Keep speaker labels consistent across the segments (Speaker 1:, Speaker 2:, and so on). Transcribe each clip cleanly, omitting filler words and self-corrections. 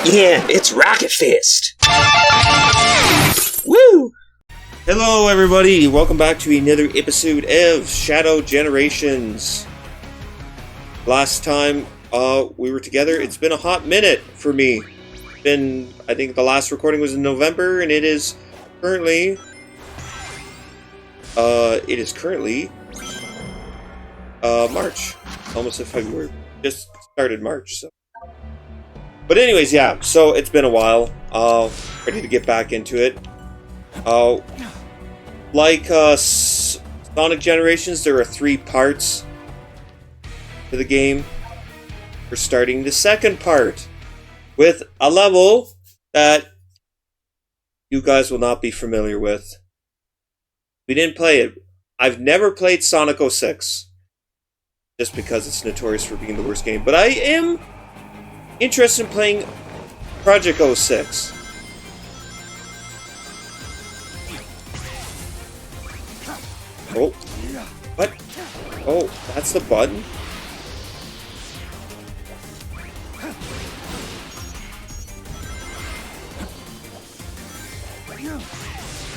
Speaker 1: Yeah, it's Rocket Fist! Woo! Hello everybody, welcome back to another episode of Shadow Generations. Last time we were together, it's been a hot minute for me. I think the last recording was in November, and it is currently March. Almost in February. Just started March, so. But anyways, yeah, so it's been a while. Ready to get back into it. Like Sonic Generations, there are 3 parts to the game. We're starting the second part with a level that you guys will not be familiar with. We didn't play it. I've never played Sonic 06, just because it's notorious for being the worst game. But I am interested in playing Project 06. Oh. What? Oh, that's the button?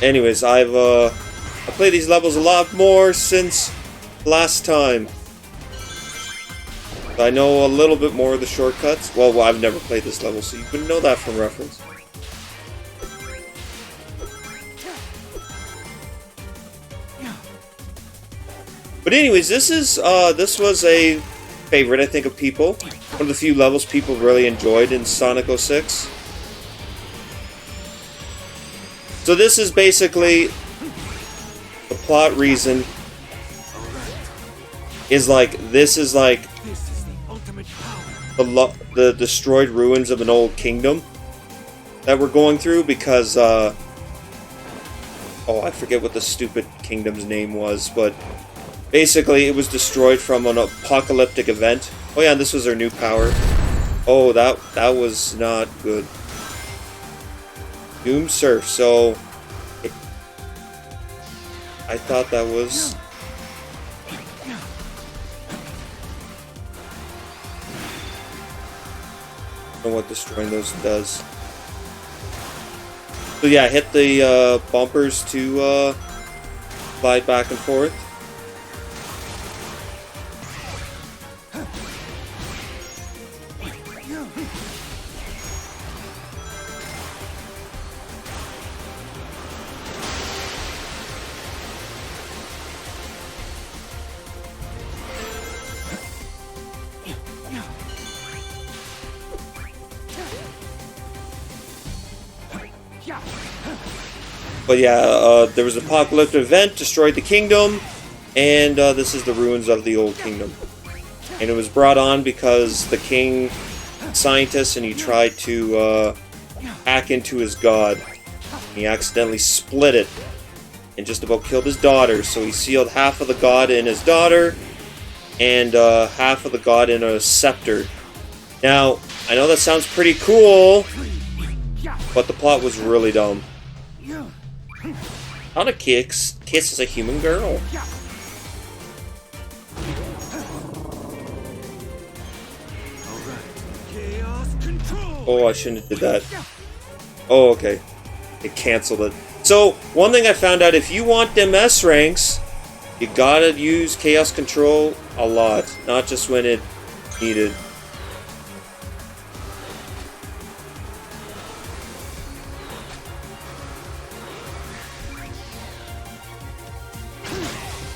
Speaker 1: Anyways, I've played these levels a lot more since last time. I know a little bit more of the shortcuts. Well, I've never played this level, so you wouldn't know that from reference. But anyways, this was a favorite, I think, of people. One of the few levels people really enjoyed in Sonic 06. So this is basically the plot reason is like the destroyed ruins of an old kingdom that we're going through because oh, I forget what the stupid kingdom's name was, but basically it was destroyed from an apocalyptic event. Oh yeah, this was our new power. Oh, that was not good. Doom Surf. So I thought that was I don't know what destroying those does. So yeah, hit the bumpers to slide back and forth. But yeah, there was an apocalyptic event, destroyed the kingdom, and this is the ruins of the old kingdom. And it was brought on because the king, scientist, and he tried to hack into his god. He accidentally split it and just about killed his daughter. So he sealed half of the god in his daughter and half of the god in a scepter. Now, I know that sounds pretty cool, but the plot was really dumb. Not a kiss is a human girl. Oh, I shouldn't have did that. Oh, okay. It canceled it. So, one thing I found out, if you want them S ranks, you gotta use Chaos Control a lot, not just when it needed.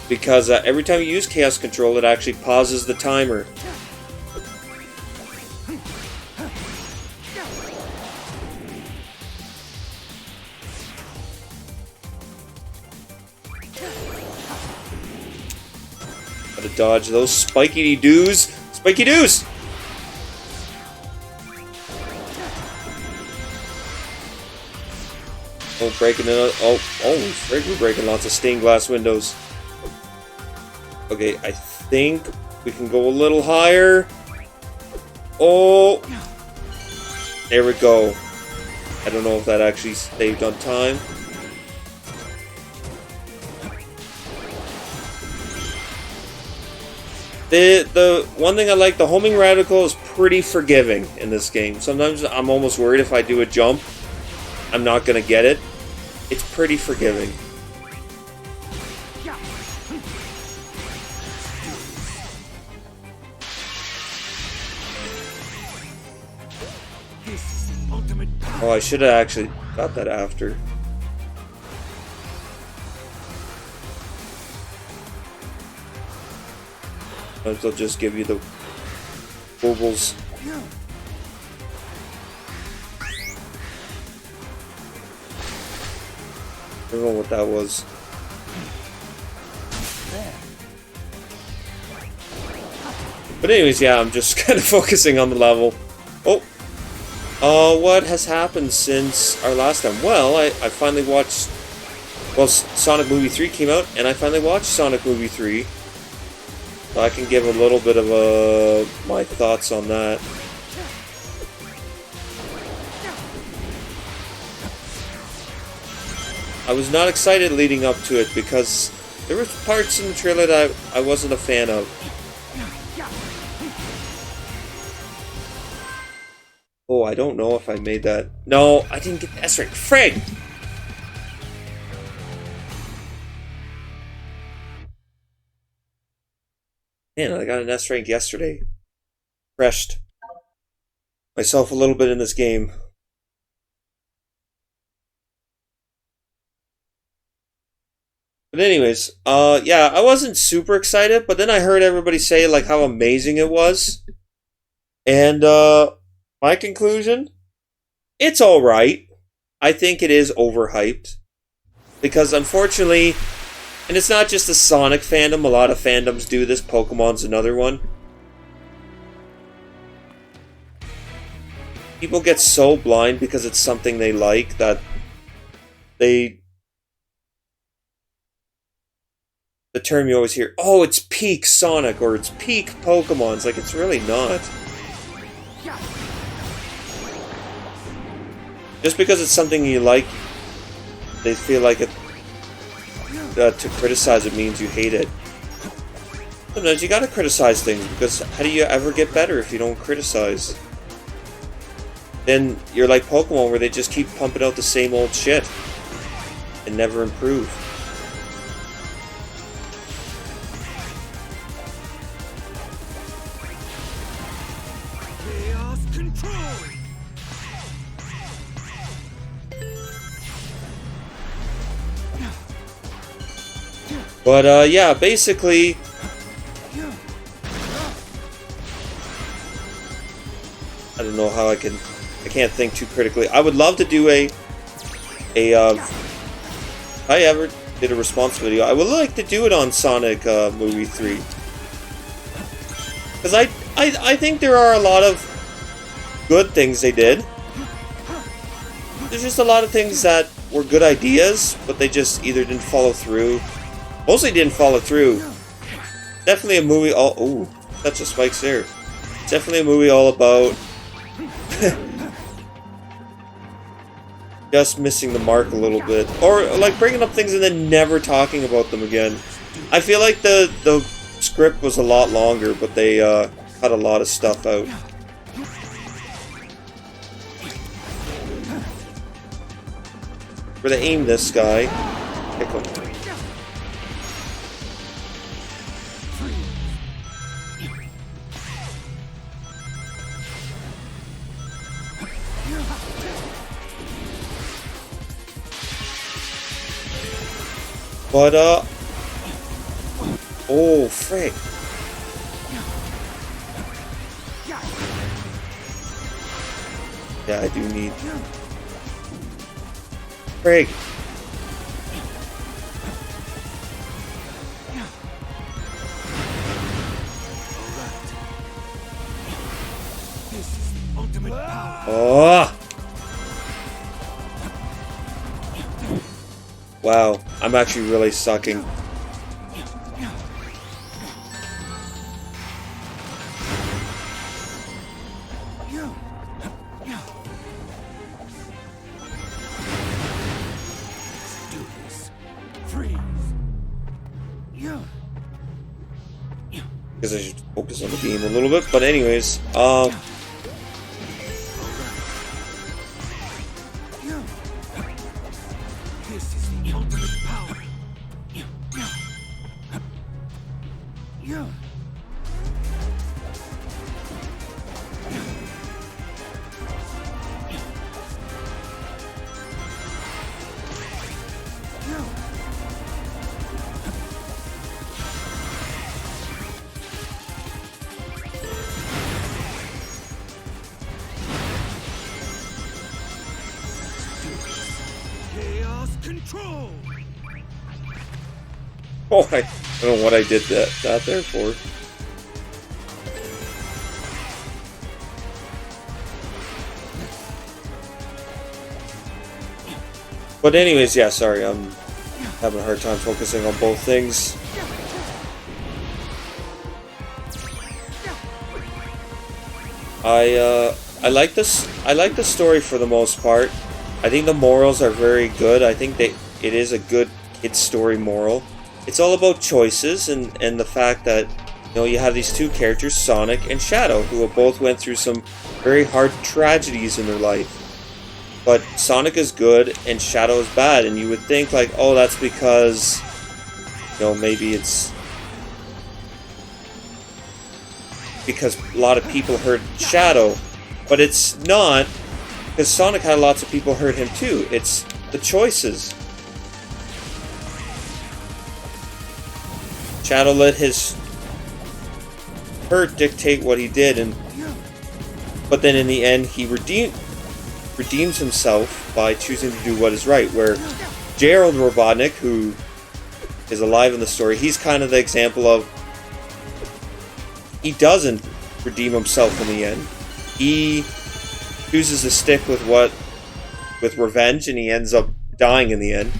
Speaker 1: Because every time you use Chaos Control, it actually pauses the timer. Gotta dodge those spiky-doos! Spiky-doos! Oh, breaking it. Oh, frick, we're breaking lots of stained glass windows. Okay, I think we can go a little higher. Oh! There we go. I don't know if that actually saved on time. The one thing I like, the homing radical is pretty forgiving in this game. Sometimes I'm almost worried if I do a jump, I'm not gonna get it. It's pretty forgiving. Oh, I should have actually got that after. They'll just give you the bubbles. I don't know what that was. But anyways, yeah, I'm just kind of focusing on the level. Oh, what has happened since our last time? Well, I finally watched. Well, Sonic Movie 3 came out, and I finally watched Sonic Movie 3. So I can give a little bit of my thoughts on that. I was not excited leading up to it because there were parts in the trailer that I wasn't a fan of. Oh, I don't know if I made that. No, I didn't get the S rank. Frig! Man, I got an S rank yesterday. Refreshed myself a little bit in this game. But anyways, yeah, I wasn't super excited, but then I heard everybody say like how amazing it was. And my conclusion, it's alright. I think it is overhyped. Because unfortunately, and it's not just the Sonic fandom, a lot of fandoms do this, Pokemon's another one. People get so blind because it's something they like that they... The term you always hear, oh, it's peak Sonic, or it's peak Pokemon. It's like, it's really not. Just because it's something you like, they feel like it, to criticize it means you hate it. Sometimes you gotta criticize things, because how do you ever get better if you don't criticize? Then you're like Pokemon, where they just keep pumping out the same old shit and never improve. But, yeah, basically... I don't know how I can't think too critically. I would love to do if I ever did a response video, I would like to do it on Sonic Movie 3. Because I think there are a lot of good things they did. There's just a lot of things that were good ideas, but they just either didn't follow through. Mostly didn't follow through. Definitely a movie all... Ooh, that's a spikes there. Definitely a movie all about... just missing the mark a little bit. Or, like, bringing up things and then never talking about them again. I feel like the script was a lot longer, but they cut a lot of stuff out. Where they aim this guy. Pick him. But, oh, frick. Yeah, I do need... Frick. Oh! Wow, I'm actually really sucking. Because I should focus on the game a little bit. But anyways,
Speaker 2: This is the ultimate power. Chaos control.
Speaker 1: oh, I don't know what I did that there for. But anyways, yeah, sorry, I'm having a hard time focusing on both things. I like this. I like the story for the most part. I think the morals are very good. I think it is a good kid story moral. It's all about choices and the fact that you have these two characters, Sonic and Shadow, who have both went through some very hard tragedies in their life. But Sonic is good and Shadow is bad, and you would think like, oh, that's because maybe it's because a lot of people hurt Shadow, but it's not, because Sonic had lots of people hurt him too. It's the choices. Shadow let his hurt dictate what he did, but then in the end he redeems himself by choosing to do what is right, where Gerald Robotnik, who is alive in the story, he's kind of the example of he doesn't redeem himself in the end. He chooses to stick with revenge, and he ends up dying in the end.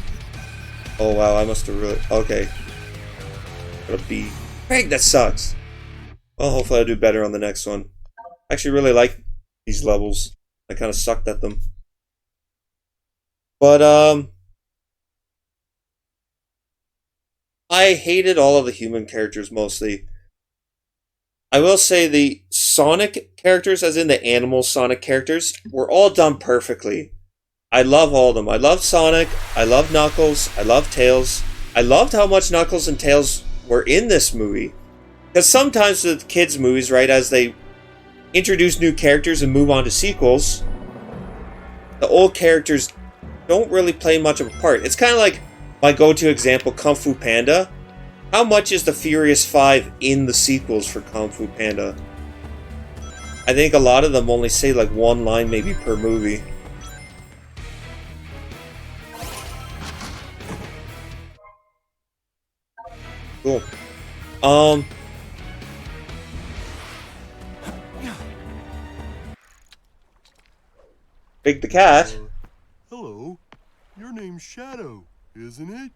Speaker 1: Oh wow, I must have really... Okay. Gotta be... Craig, that sucks! Well, hopefully I'll do better on the next one. I actually really like these levels. I kind of sucked at them. But, I hated all of the human characters mostly. I will say the Sonic characters, as in the animal Sonic characters, were all done perfectly. I love all of them. I love Sonic, I love Knuckles, I love Tails. I loved how much Knuckles and Tails were in this movie. Because sometimes with kids' movies, right, as they introduce new characters and move on to sequels, the old characters don't really play much of a part. It's kind of like my go-to example, Kung Fu Panda. How much is the Furious 5 in the sequels for Kung Fu Panda? I think a lot of them only say like one line maybe per movie. Cool. Big the cat.
Speaker 3: Hello. Your name's Shadow, isn't it?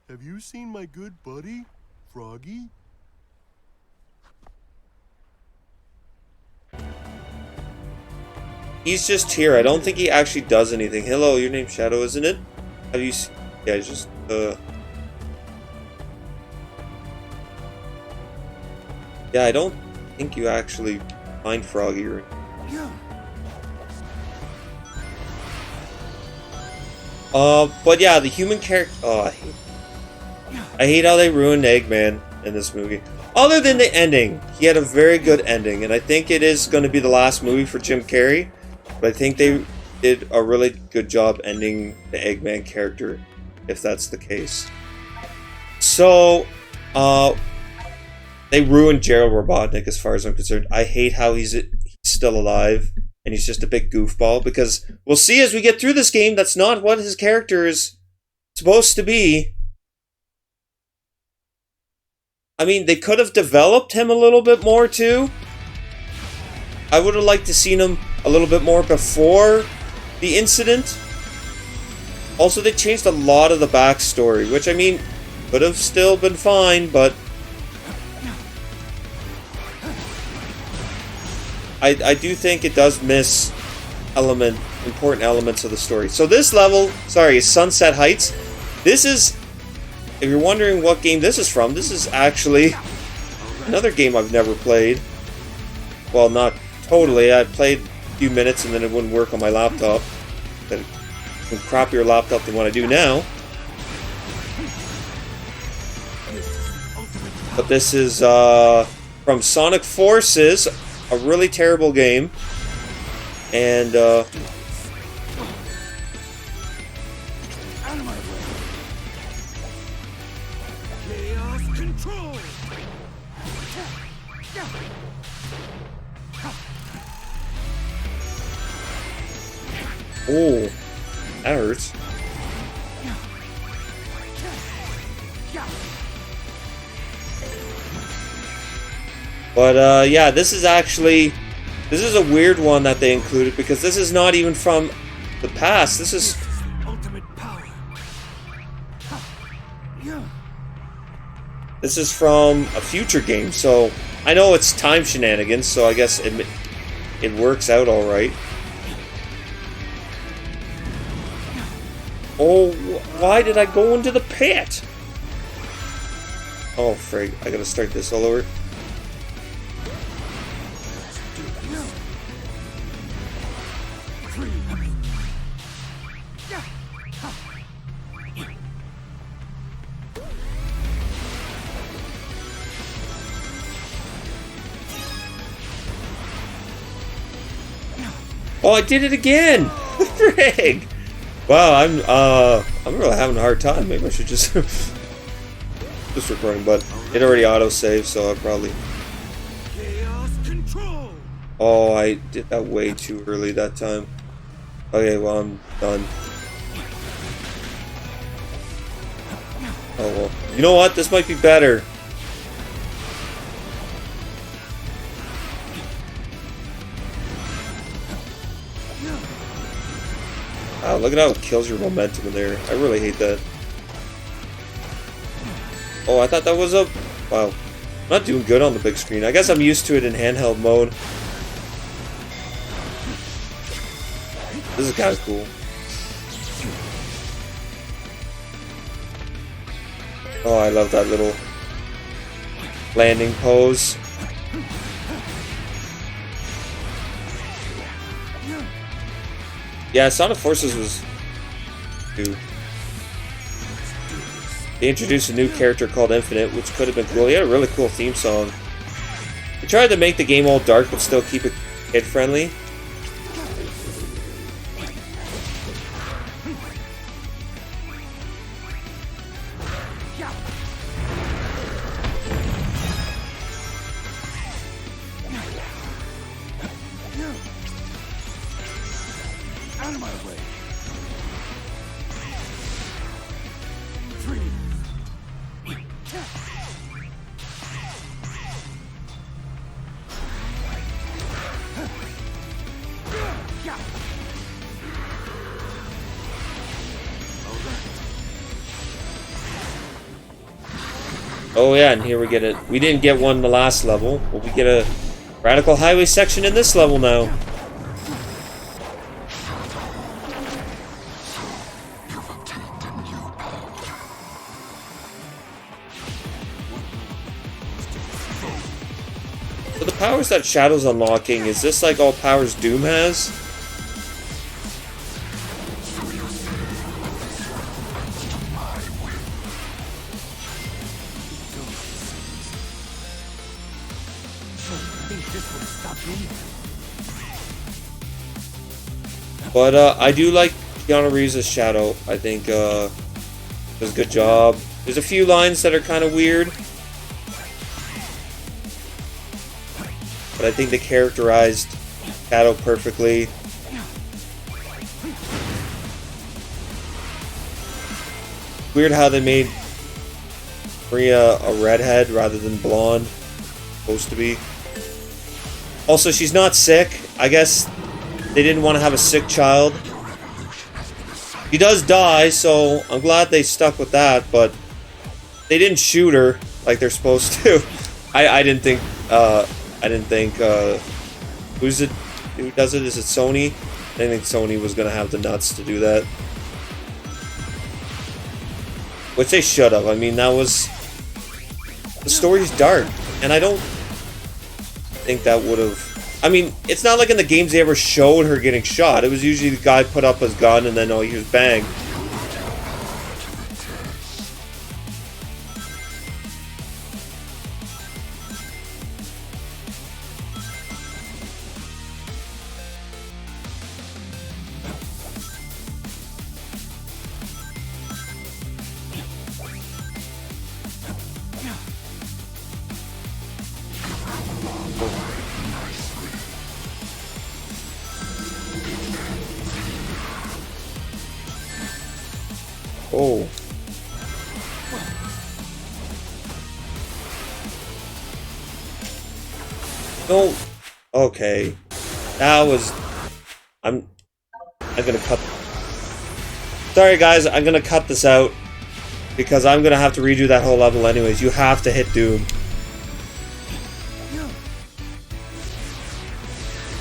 Speaker 3: Have you seen my good buddy, Froggy?
Speaker 1: He's just here. I don't think he actually does anything. Hello, your name's Shadow, isn't it? Have you... Yeah, just, Yeah, I don't think you actually find Froggy or... But yeah, the human character... Oh, I hate how they ruined Eggman in this movie. Other than the ending, he had a very good ending, and I think it is going to be the last movie for Jim Carrey. But I think they did a really good job ending the Eggman character, if that's the case. So, they ruined Gerald Robotnik as far as I'm concerned. I hate how he's still alive, and he's just a big goofball, because we'll see as we get through this game, that's not what his character is supposed to be. I mean, they could have developed him a little bit more, too. I would have liked to seen him a little bit more before the incident. Also, they changed a lot of the backstory, which, I mean, could have still been fine, but... I do think it does miss important elements of the story. So this level, sorry, is Sunset Heights. This is... If you're wondering what game this is from, this is actually another game I've never played. Well, not totally. I played a few minutes and then it wouldn't work on my laptop. Then a crappier laptop than what I do now. But this is from Sonic Forces, a really terrible game. And
Speaker 2: Out of my way. Chaos control.
Speaker 1: oh, that hurts. But yeah, this is a weird one that they included because this is not even from the past. This is
Speaker 2: Ultimate power.
Speaker 1: This is from a future game, so I know it's time shenanigans, so I guess it works out all right. Oh, why did I go into the pit? Oh, frig, I gotta start this all over. Oh, I did it again! Frig! Wow, I'm really having a hard time. Maybe I should just just recording, but it already auto-saved, so I probably.
Speaker 2: Chaos control.
Speaker 1: Oh, I did that way too early that time. Okay, well, I'm done. Oh well. You know what? This might be better. Wow, look at how it kills your momentum in there. I really hate that. Oh, I thought that was a... Wow. I'm not doing good on the big screen. I guess I'm used to it in handheld mode. This is kind of cool. Oh, I love that little landing pose. Yeah, Sonic Forces was... Dude. They introduced a new character called Infinite, which could have been cool. He had a really cool theme song. They tried to make the game all dark, but still keep it kid-friendly.
Speaker 2: Out of my way.
Speaker 1: Oh yeah, and here we get it. We didn't get one in the last level, but we get a Radical Highway section in this level now. So the powers that Shadow's unlocking, is this like all powers Doom has? But I do like Keanu Reeves' Shadow. I think does a good job. There's a few lines that are kind of weird, but I think they characterized Shadow perfectly. Weird how they made Maria a redhead rather than blonde. Supposed to be. Also, she's not sick. I guess they didn't want to have a sick child. He does die, so I'm glad they stuck with that, but they didn't shoot her like they're supposed to. I didn't think who's it who does it? Is it Sony? I didn't think Sony was gonna have the nuts to do that. Which they should have. I mean, that was... The story's dark. And I don't think that would have... I mean, it's not like in the games they ever showed her getting shot. It was usually the guy put up his gun and then all he was bang. Oh. No. Okay. That was... I'm gonna cut... Sorry guys, I'm gonna cut this out. Because I'm gonna have to redo that whole level anyways. You have to hit Doom.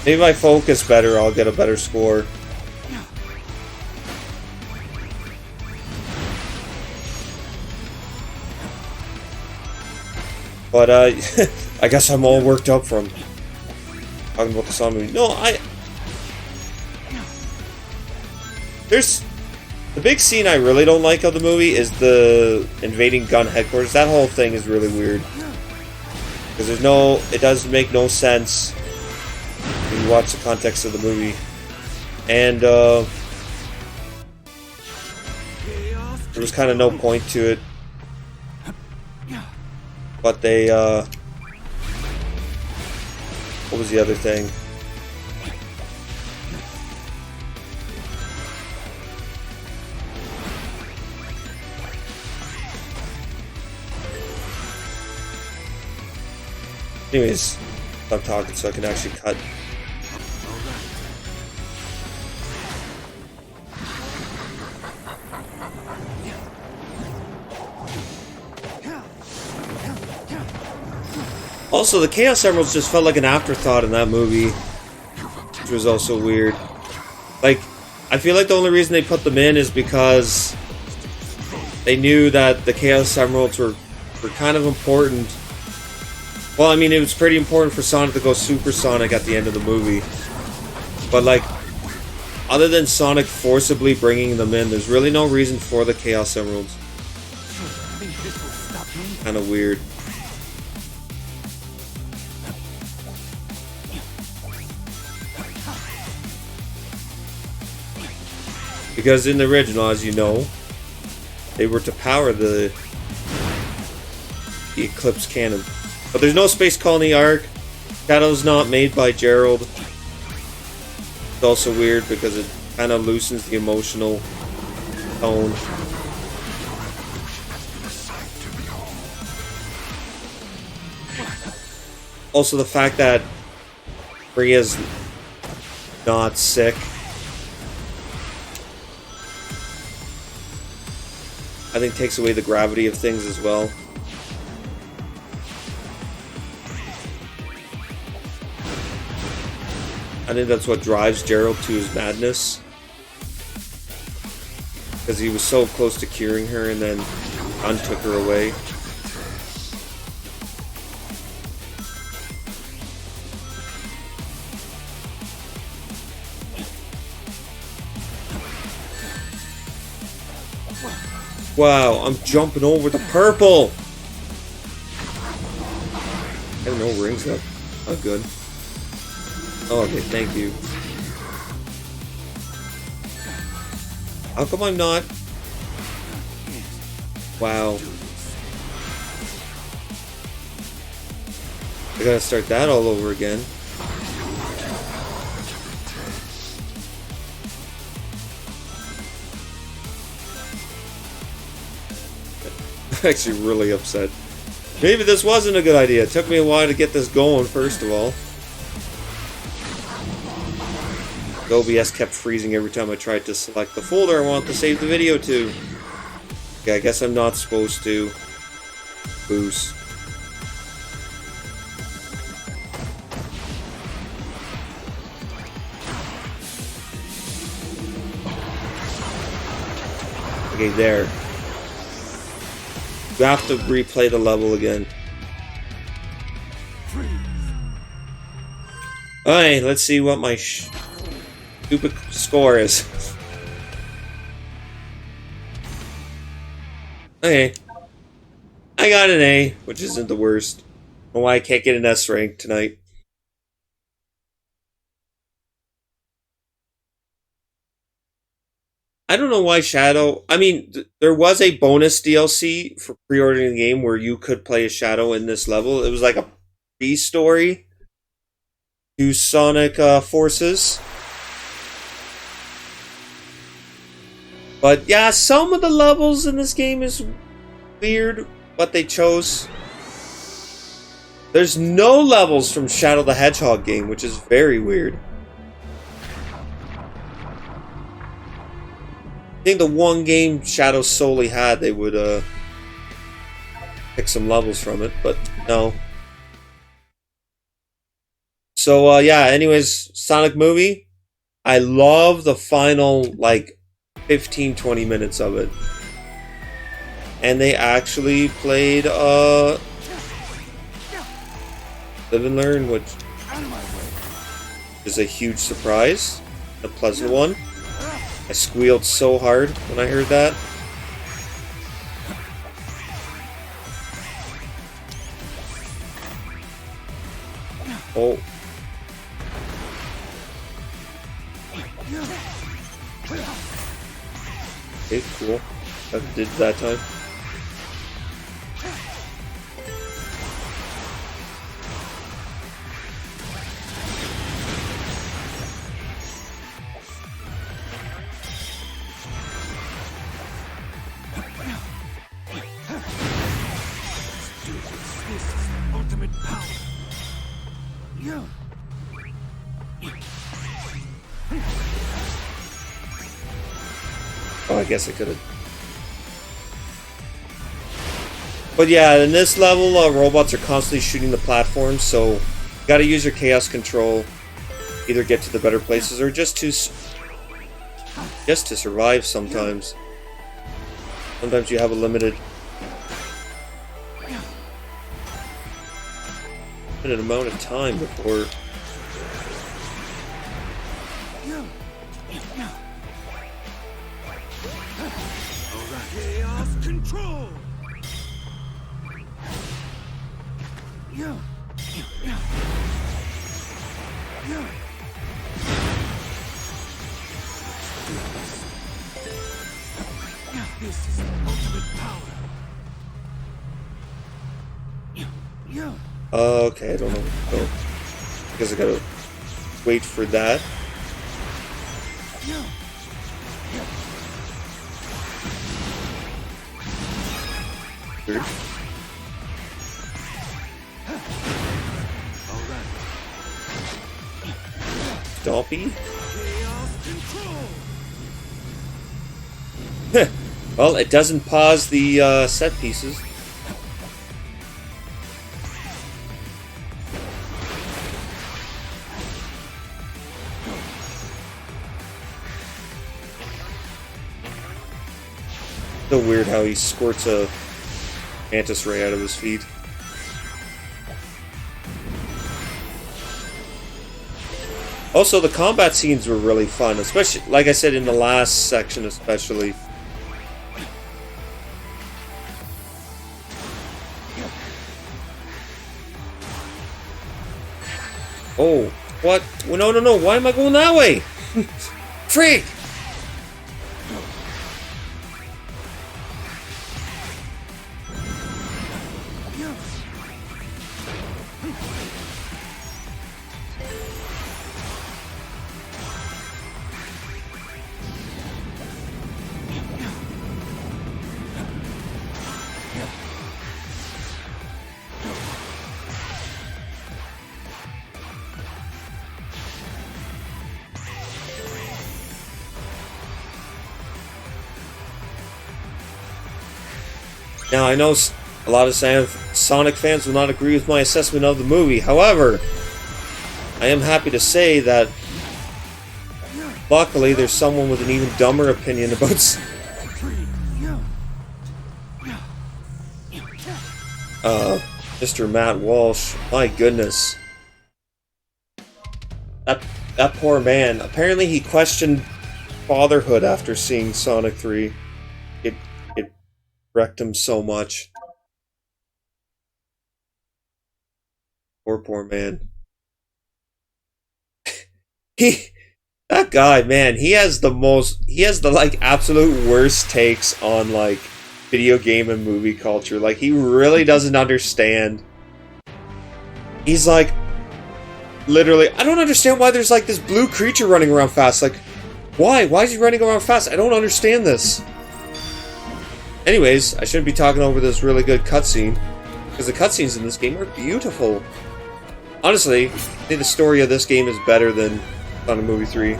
Speaker 1: Maybe if I focus better, I'll get a better score. But, I guess I'm all worked up from talking about the Saw movie. No, There's... The big scene I really don't like of the movie is the invading gun headquarters. That whole thing is really weird. Because there's no... It does make no sense when you watch the context of the movie. And, there was kind of no point to it. But they, what was the other thing? Anyways, stop talking so I can actually cut. Also, the Chaos Emeralds just felt like an afterthought in that movie, which was also weird. Like, I feel like the only reason they put them in is because they knew that the Chaos Emeralds were kind of important. Well, I mean, it was pretty important for Sonic to go supersonic at the end of the movie. But, like, other than Sonic forcibly bringing them in, there's really no reason for the Chaos Emeralds. Kind of weird. Because in the original, as you know, they were to power the Eclipse Cannon. But there's no Space Colony arc. Shadow's not made by Gerald. It's also weird because it kind of loosens the emotional tone. Also the fact that Maria's not sick. I think takes away the gravity of things as well. I think that's what drives Gerald to his madness. Because he was so close to curing her and then Gun took her away. Wow, I'm jumping over the purple! I have no rings up. Oh, good. Oh, okay, thank you. How come I'm not? Wow. I gotta start that all over again. I'm actually really upset. Maybe this wasn't a good idea. It took me a while to get this going, first of all. The OBS kept freezing every time I tried to select the folder I want to save the video to. Okay, I guess I'm not supposed to boost. Okay, there. You have to replay the level again. Alright, let's see what my stupid score is. Okay. I got an A, which isn't the worst. I don't know why I can't get an S rank tonight. I don't know why Shadow... I mean, there was a bonus DLC for pre-ordering the game where you could play as Shadow in this level. It was like a pre-story to Sonic Forces. But yeah, some of the levels in this game is weird, what they chose. There's no levels from Shadow the Hedgehog game, which is very weird. I think the one game Shadow solely had, they would pick some levels from it, but no. So yeah, anyways, Sonic movie. I love the final, like, 15-20 minutes of it. And they actually played Live and Learn, which is a huge surprise, a pleasant one. I squealed so hard when I heard that. Oh. Okay, cool. That did that time.
Speaker 2: Ultimate power.
Speaker 1: Oh, I guess I could have. But yeah, in this level, robots are constantly shooting the platforms, so you gotta use your chaos control. Either get to the better places or just to survive sometimes. Sometimes you have a limited amount of time before.
Speaker 2: Chaos control. This is ultimate power.
Speaker 1: Okay, I don't know. Oh, because I gotta wait for that. Weird. Stompy? Well, it doesn't pause the set pieces. So weird how he squirts a mantis ray out of his feet. Also, the combat scenes were really fun, especially, like I said, in the last section especially. Oh, what? Well, no, no, no, why am I going that way? Freak! Now, I know a lot of Sonic fans will not agree with my assessment of the movie. However, I am happy to say that luckily there's someone with an even dumber opinion about Mr. Matt Walsh. My goodness. That poor man. Apparently he questioned fatherhood after seeing Sonic 3. It wrecked him so much. Poor man. He That guy, man, he has the like absolute worst takes on like video game and movie culture. Like he really doesn't understand. He's like literally, I don't understand why there's like this blue creature running around fast. Like why? Why is he running around fast? I don't understand this. Anyways, I shouldn't be talking over this really good cutscene because the cutscenes in this game are beautiful. Honestly, I think the story of this game is better than Sonic Movie 3.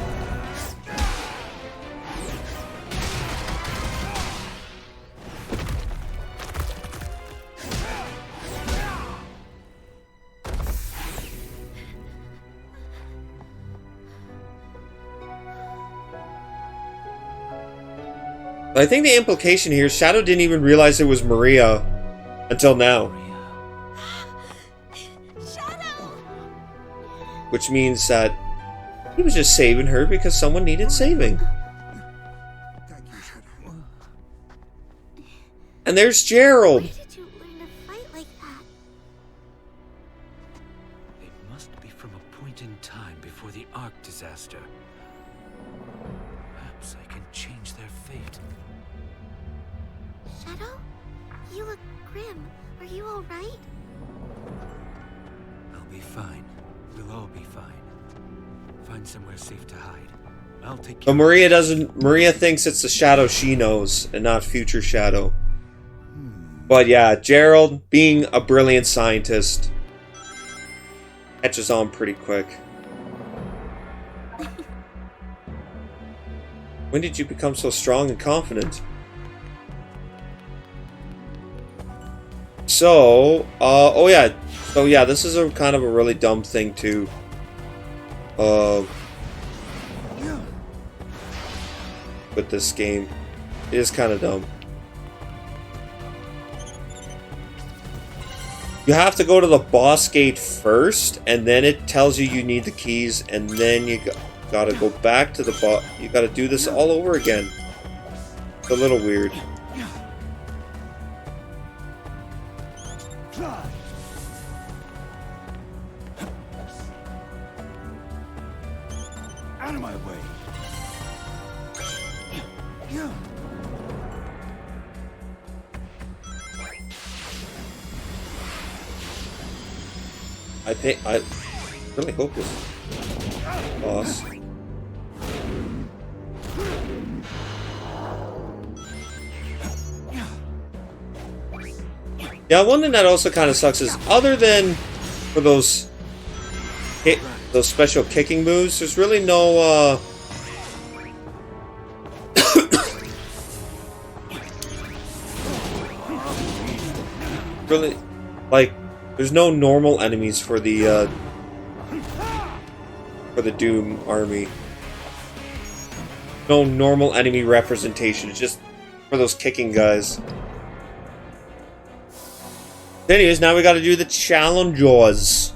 Speaker 1: I think the implication here, Shadow didn't even realize it was Maria until now.
Speaker 4: Shadow!
Speaker 1: Which means that he was just saving her because someone needed saving.
Speaker 3: Thank you, Shadow.
Speaker 1: And there's Gerald.
Speaker 4: Where did you learn to fight like that?
Speaker 2: It must be from a point in time before the Ark disaster. Perhaps I can change their fate.
Speaker 4: Shadow? You look grim. Are you alright?
Speaker 2: I'll be fine. We'll all be fine. Find somewhere safe to hide. I'll take care
Speaker 1: But Maria thinks it's the Shadow she knows and not future Shadow. But yeah, Gerald, being a brilliant scientist, catches on pretty quick. When did you become so strong and confident? So, oh yeah. So yeah, this is a kind of a really dumb thing too. With this game. It is kind of dumb. You have to go to the boss gate first, and then it tells you you need the keys, and then you gotta go back to the boss. You gotta do this all over again. It's a little weird.
Speaker 2: out of my way.
Speaker 1: I really hope this boss. Yeah, one thing that also kind of sucks is, other than for those special kicking moves, there's really no really, like, there's no normal enemies for the Doom army. No normal enemy representation. It's just for those kicking guys. Anyways, now we got to do the challenges.